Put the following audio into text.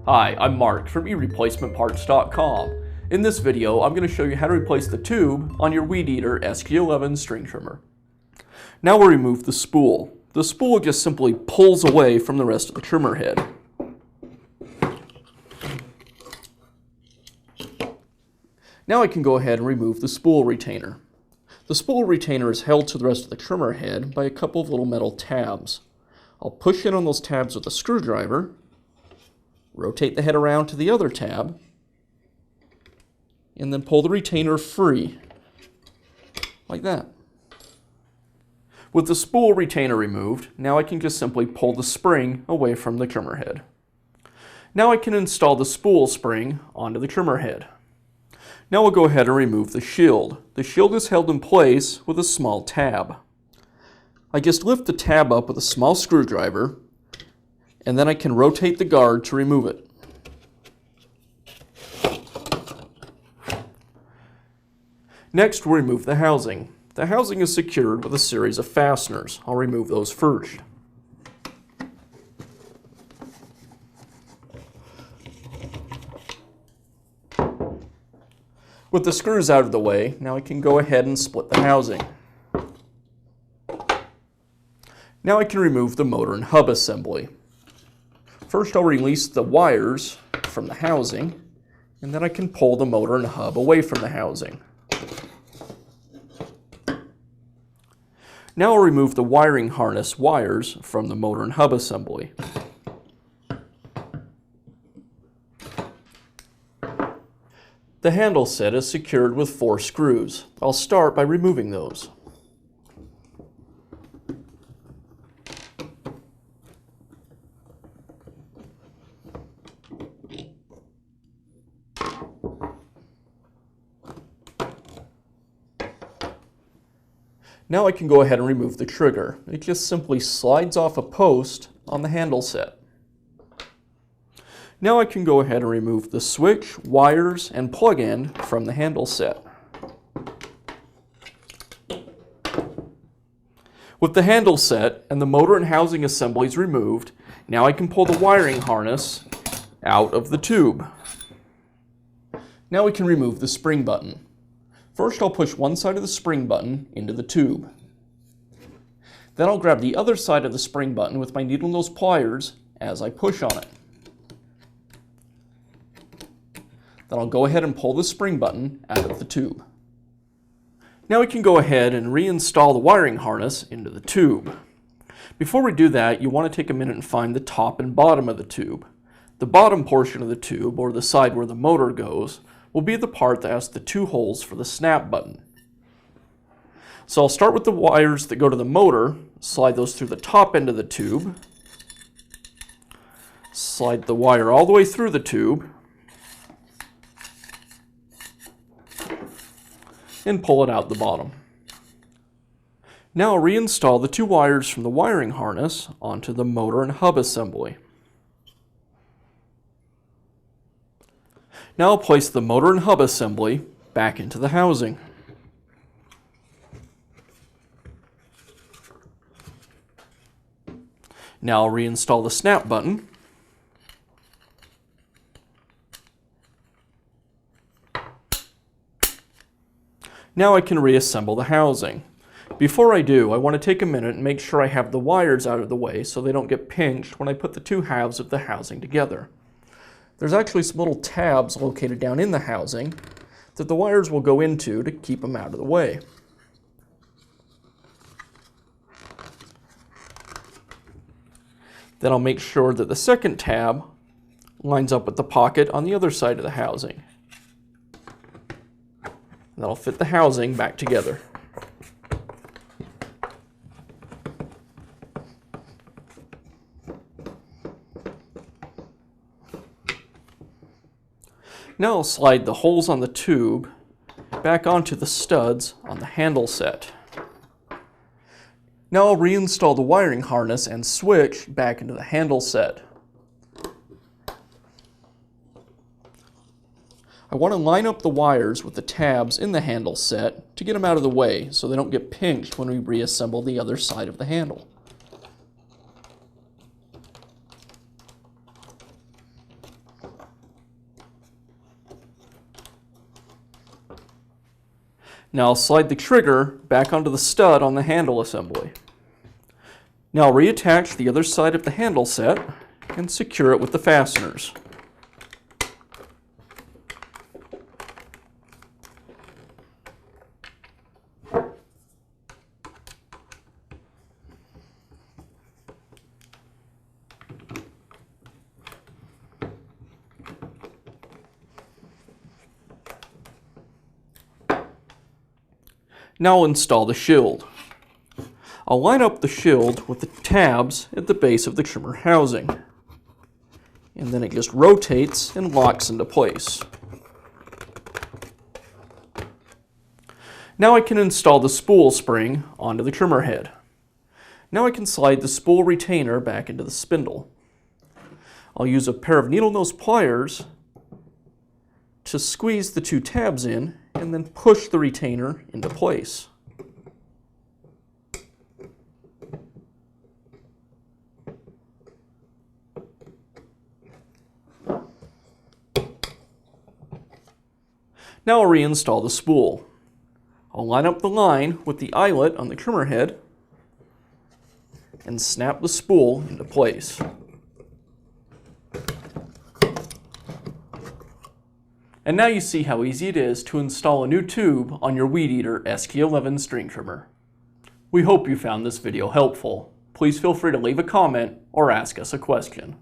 Hi, I'm Mark from eReplacementParts.com. In this video, I'm going to show you how to replace the tube on your Weed Eater SG11 string trimmer. Now we'll remove the spool. The spool just simply pulls away from the rest of the trimmer head. Now I can go ahead and remove the spool retainer. The spool retainer is held to the rest of the trimmer head by a couple of little metal tabs. I'll push in on those tabs with a screwdriver, rotate the head around to the other tab, and then pull the retainer free, like that. With the spool retainer removed, now I can just simply pull the spring away from the trimmer head. Now I can install the spool spring onto the trimmer head. Now we'll go ahead and remove the shield. The shield is held in place with a small tab. I just lift the tab up with a small screwdriver, and then I can rotate the guard to remove it. Next, we'll remove the housing. The housing is secured with a series of fasteners. I'll remove those first. With the screws out of the way, now I can go ahead and split the housing. Now I can remove the motor and hub assembly. First, I'll release the wires from the housing, and then I can pull the motor and hub away from the housing. Now I'll remove the wiring harness wires from the motor and hub assembly. The handle set is secured with 4 screws. I'll start by removing those. Now I can go ahead and remove the trigger. It just simply slides off a post on the handle set. Now I can go ahead and remove the switch, wires, and plug-in from the handle set. With the handle set and the motor and housing assemblies removed, now I can pull the wiring harness out of the tube. Now we can remove the spring button. First, I'll push one side of the spring button into the tube. Then I'll grab the other side of the spring button with my needle nose pliers as I push on it. Then I'll go ahead and pull the spring button out of the tube. Now we can go ahead and reinstall the wiring harness into the tube. Before we do that, you want to take a minute and find the top and bottom of the tube. The bottom portion of the tube, or the side where the motor goes, will be the part that has the 2 holes for the snap button. So I'll start with the wires that go to the motor, slide those through the top end of the tube, slide the wire all the way through the tube, and pull it out the bottom. Now I'll reinstall the 2 wires from the wiring harness onto the motor and hub assembly. Now I'll place the motor and hub assembly back into the housing. Now I'll reinstall the snap button. Now I can reassemble the housing. Before I do, I want to take a minute and make sure I have the wires out of the way so they don't get pinched when I put the 2 halves of the housing together. There's actually some little tabs located down in the housing that the wires will go into to keep them out of the way. Then I'll make sure that the second tab lines up with the pocket on the other side of the housing. That'll fit the housing back together. Now I'll slide the holes on the tube back onto the studs on the handle set. Now I'll reinstall the wiring harness and switch back into the handle set. I want to line up the wires with the tabs in the handle set to get them out of the way so they don't get pinched when we reassemble the other side of the handle. Now I'll slide the trigger back onto the stud on the handle assembly. Now I'll reattach the other side of the handle set and secure it with the fasteners. Now I'll install the shield. I'll line up the shield with the tabs at the base of the trimmer housing. And then it just rotates and locks into place. Now I can install the spool spring onto the trimmer head. Now I can slide the spool retainer back into the spindle. I'll use a pair of needle nose pliers to squeeze the two tabs in and then push the retainer into place. Now I'll reinstall the spool. I'll line up the line with the eyelet on the trimmer head and snap the spool into place. And now you see how easy it is to install a new tube on your Weed Eater SG11 string trimmer. We hope you found this video helpful. Please feel free to leave a comment or ask us a question.